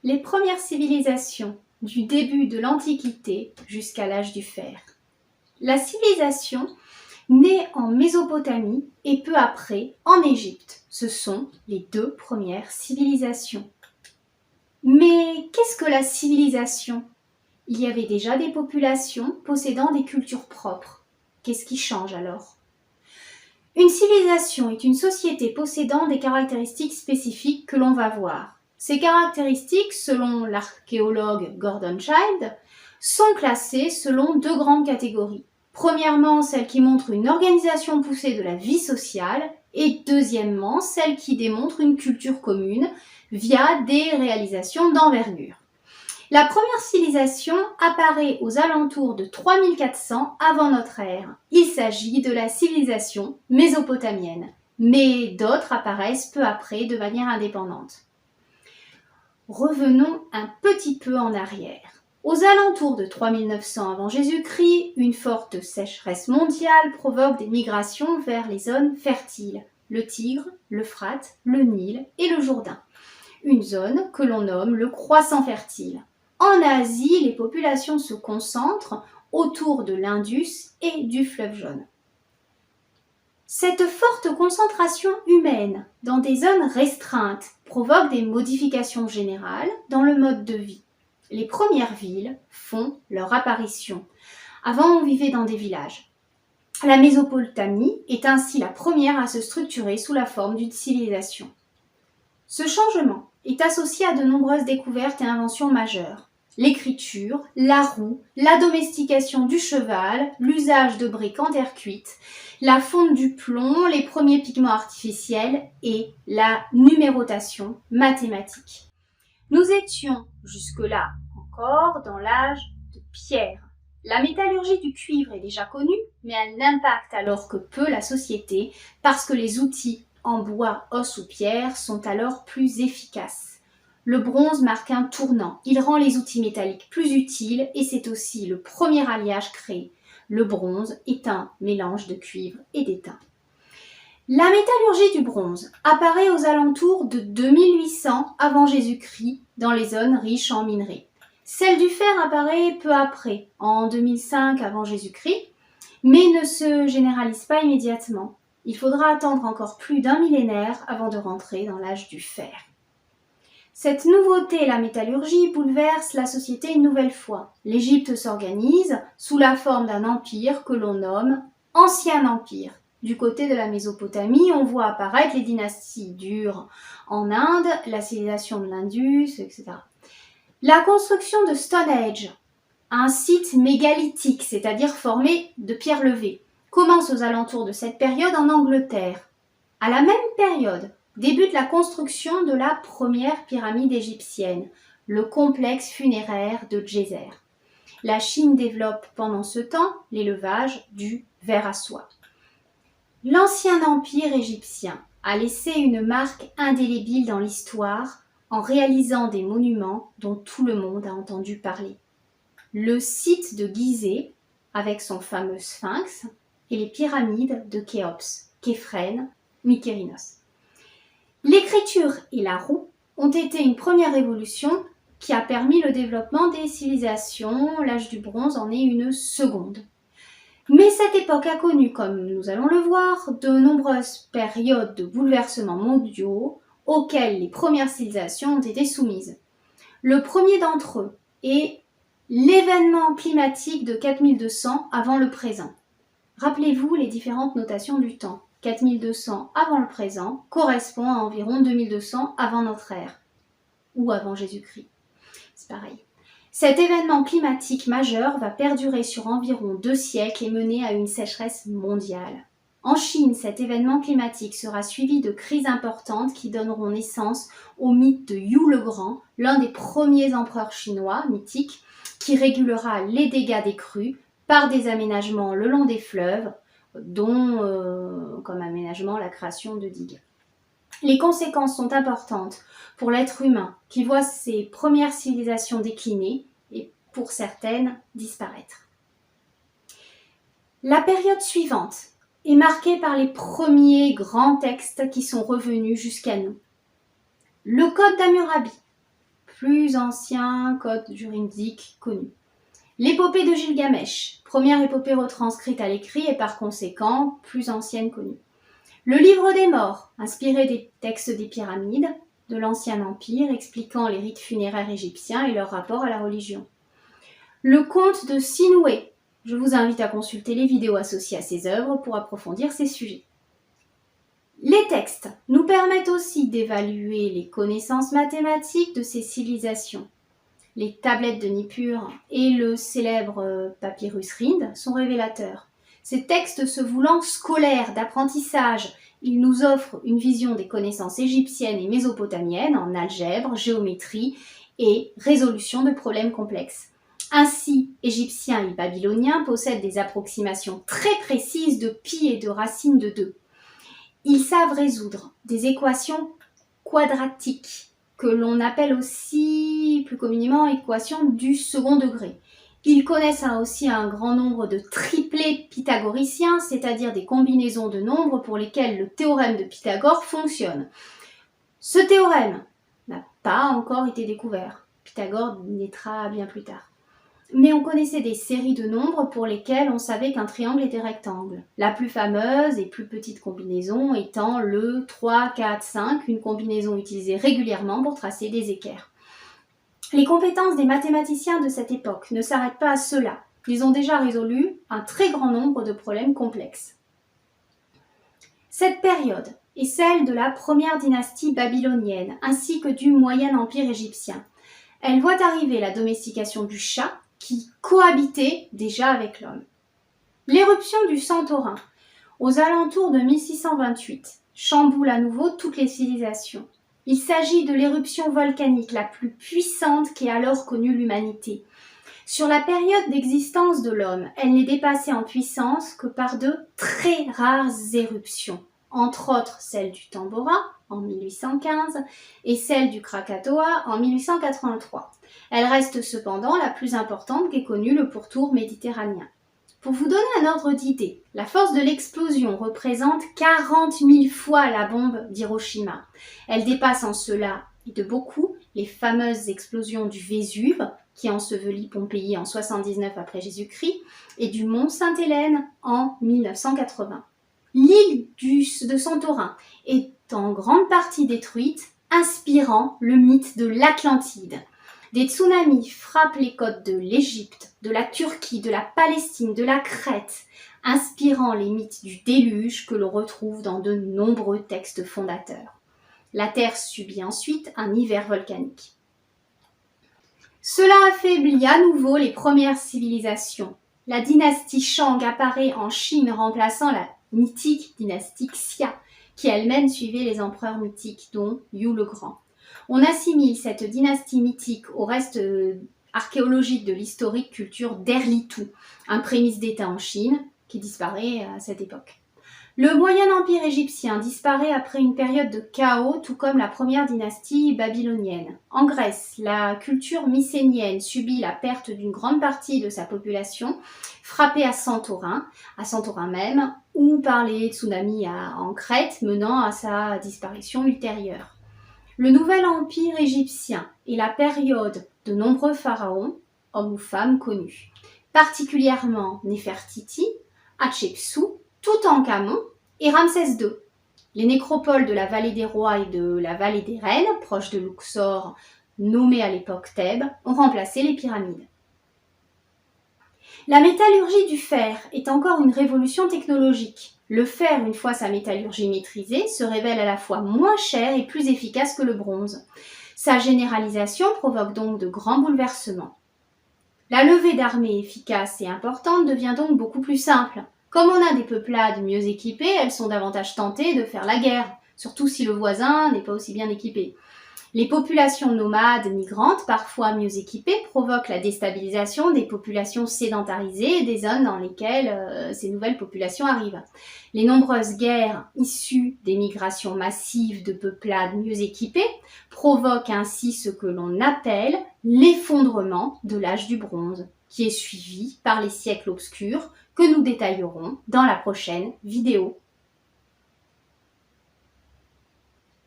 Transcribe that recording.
les premières civilisations du début de l'Antiquité jusqu'à l'âge du fer. La civilisation naît en Mésopotamie et peu après en Égypte. Ce sont les deux premières civilisations. Mais qu'est-ce que la civilisation ? Il y avait déjà des populations possédant des cultures propres. Qu'est-ce qui change alors ? Une civilisation est une société possédant des caractéristiques spécifiques que l'on va voir. Ces caractéristiques, selon l'archéologue Gordon Childe, sont classées selon deux grandes catégories. Premièrement, celles qui montrent une organisation poussée de la vie sociale et deuxièmement, celles qui démontrent une culture commune via des réalisations d'envergure. La première civilisation apparaît aux alentours de 3400 avant notre ère. Il s'agit de la civilisation mésopotamienne, mais d'autres apparaissent peu après de manière indépendante. Revenons un petit peu en arrière. Aux alentours de 3900 avant Jésus-Christ, une forte sécheresse mondiale provoque des migrations vers les zones fertiles, le Tigre, l'Euphrate, le Nil et le Jourdain. Une zone que l'on nomme le croissant fertile. En Asie, les populations se concentrent autour de l'Indus et du fleuve Jaune. Cette forte concentration humaine dans des zones restreintes provoque des modifications générales dans le mode de vie. Les premières villes font leur apparition. Avant, on vivait dans des villages. La Mésopotamie est ainsi la première à se structurer sous la forme d'une civilisation. Ce changement est associé à de nombreuses découvertes et inventions majeures. L'écriture, la roue, la domestication du cheval, l'usage de briques en terre cuite, la fonte du plomb, les premiers pigments artificiels et la numérotation mathématique. Nous étions jusque-là encore dans l'âge de pierre. La métallurgie du cuivre est déjà connue, mais elle n'impacte alors que peu la société parce que les outils en bois, os ou pierre sont alors plus efficaces. Le bronze marque un tournant. Il rend les outils métalliques plus utiles et c'est aussi le premier alliage créé. Le bronze est un mélange de cuivre et d'étain. La métallurgie du bronze apparaît aux alentours de 2800 avant Jésus-Christ dans les zones riches en minerais. Celle du fer apparaît peu après, en 2005 avant Jésus-Christ, mais ne se généralise pas immédiatement. Il faudra attendre encore plus d'un millénaire avant de rentrer dans l'âge du fer. Cette nouveauté, la métallurgie, bouleverse la société une nouvelle fois. L'Égypte s'organise sous la forme d'un empire que l'on nomme Ancien Empire. Du côté de la Mésopotamie, on voit apparaître les dynasties d'Ur en Inde, la civilisation de l'Indus, etc. La construction de Stonehenge, un site mégalithique, c'est-à-dire formé de pierres levées, commence aux alentours de cette période en Angleterre. À la même période, débute la construction de la première pyramide égyptienne, le complexe funéraire de Djéser. La Chine développe pendant ce temps l'élevage du ver à soie. L'ancien empire égyptien a laissé une marque indélébile dans l'histoire en réalisant des monuments dont tout le monde a entendu parler. Le site de Gizeh, avec son fameux sphinx, et les pyramides de Khéops, Képhren, Mykérinos. L'écriture et la roue ont été une première révolution qui a permis le développement des civilisations. L'âge du bronze en est une seconde. Mais cette époque a connu, comme nous allons le voir, de nombreuses périodes de bouleversements mondiaux auxquels les premières civilisations ont été soumises. Le premier d'entre eux est l'événement climatique de 4200 avant le présent. Rappelez-vous les différentes notations du temps. 4200 avant le présent correspond à environ 2200 avant notre ère ou avant Jésus-Christ. C'est pareil. Cet événement climatique majeur va perdurer sur environ 2 siècles et mener à une sécheresse mondiale. En Chine, cet événement climatique sera suivi de crises importantes qui donneront naissance au mythe de Yu le Grand, l'un des premiers empereurs chinois mythiques qui régulera les dégâts des crues par des aménagements le long des fleuves, dont comme aménagement la création de digues. Les conséquences sont importantes pour l'être humain qui voit ses premières civilisations décliner et pour certaines disparaître. La période suivante est marquée par les premiers grands textes qui sont revenus jusqu'à nous. Le Code d'Hammurabi, plus ancien code juridique connu. L'épopée de Gilgamesh, première épopée retranscrite à l'écrit et par conséquent plus ancienne connue. Le livre des morts, inspiré des textes des pyramides de l'Ancien Empire, expliquant les rites funéraires égyptiens et leur rapport à la religion. Le conte de Sinoué. Je vous invite à consulter les vidéos associées à ces œuvres pour approfondir ces sujets. Les textes nous permettent aussi d'évaluer les connaissances mathématiques de ces civilisations. Les tablettes de Nippur et le célèbre papyrus Rhind sont révélateurs. Ces textes se voulant scolaires, d'apprentissage, ils nous offrent une vision des connaissances égyptiennes et mésopotamiennes en algèbre, géométrie et résolution de problèmes complexes. Ainsi, Égyptiens et Babyloniens possèdent des approximations très précises de pi et de racine de 2. Ils savent résoudre des équations quadratiques, que l'on appelle aussi plus communément équations du second degré. Ils connaissent aussi un grand nombre de triplés pythagoriciens, c'est-à-dire des combinaisons de nombres pour lesquelles le théorème de Pythagore fonctionne. Ce théorème n'a pas encore été découvert. Pythagore naîtra bien plus tard. Mais on connaissait des séries de nombres pour lesquelles on savait qu'un triangle était rectangle. La plus fameuse et plus petite combinaison étant le 3, 4, 5, une combinaison utilisée régulièrement pour tracer des équerres. Les compétences des mathématiciens de cette époque ne s'arrêtent pas à cela. Ils ont déjà résolu un très grand nombre de problèmes complexes. Cette période est celle de la première dynastie babylonienne ainsi que du Moyen Empire égyptien. Elle voit arriver la domestication du chat qui cohabitait déjà avec l'homme. L'éruption du Santorin, aux alentours de 1628, chamboule à nouveau toutes les civilisations. Il s'agit de l'éruption volcanique la plus puissante qu'ait alors connue l'humanité. Sur la période d'existence de l'homme, elle n'est dépassée en puissance que par de très rares éruptions, entre autres celle du Tambora en 1815 et celle du Krakatoa en 1883. Elle reste cependant la plus importante qu'ait connue le pourtour méditerranéen. Pour vous donner un ordre d'idée, la force de l'explosion représente 40 000 fois la bombe d'Hiroshima. Elle dépasse en cela et de beaucoup les fameuses explosions du Vésuve, qui ensevelit Pompéi en 79 après Jésus-Christ, et du mont Sainte-Hélène en 1980. L'île de Santorin est en grande partie détruite, inspirant le mythe de l'Atlantide. Des tsunamis frappent les côtes de l'Égypte, de la Turquie, de la Palestine, de la Crète, inspirant les mythes du déluge que l'on retrouve dans de nombreux textes fondateurs. La Terre subit ensuite un hiver volcanique. Cela affaiblit à nouveau les premières civilisations. La dynastie Shang apparaît en Chine remplaçant la mythique dynastie Xia, qui elle-même suivait les empereurs mythiques, dont Yu le Grand. On assimile cette dynastie mythique au reste archéologique de l'historique culture d'Erlitou, un prémisse d'État en Chine qui disparaît à cette époque. Le Moyen Empire égyptien disparaît après une période de chaos, tout comme la première dynastie babylonienne. En Grèce, la culture mycénienne subit la perte d'une grande partie de sa population, frappée à Santorin même, ou par les tsunamis en Crète, menant à sa disparition ultérieure. Le nouvel empire égyptien est la période de nombreux pharaons, hommes ou femmes connus, particulièrement Néfertiti, Hatshepsut, Toutankhamon et Ramsès II. Les nécropoles de la vallée des rois et de la vallée des reines, proches de Luxor, nommées à l'époque Thèbes, ont remplacé les pyramides. La métallurgie du fer est encore une révolution technologique. Le fer, une fois sa métallurgie maîtrisée, se révèle à la fois moins cher et plus efficace que le bronze. Sa généralisation provoque donc de grands bouleversements. La levée d'armées efficace et importante devient donc beaucoup plus simple. Comme on a des peuplades mieux équipées, elles sont davantage tentées de faire la guerre, surtout si le voisin n'est pas aussi bien équipé. Les populations nomades migrantes, parfois mieux équipées, provoquent la déstabilisation des populations sédentarisées et des zones dans lesquelles ces nouvelles populations arrivent. Les nombreuses guerres issues des migrations massives de peuplades mieux équipées provoquent ainsi ce que l'on appelle l'effondrement de l'âge du bronze, qui est suivi par les siècles obscurs que nous détaillerons dans la prochaine vidéo.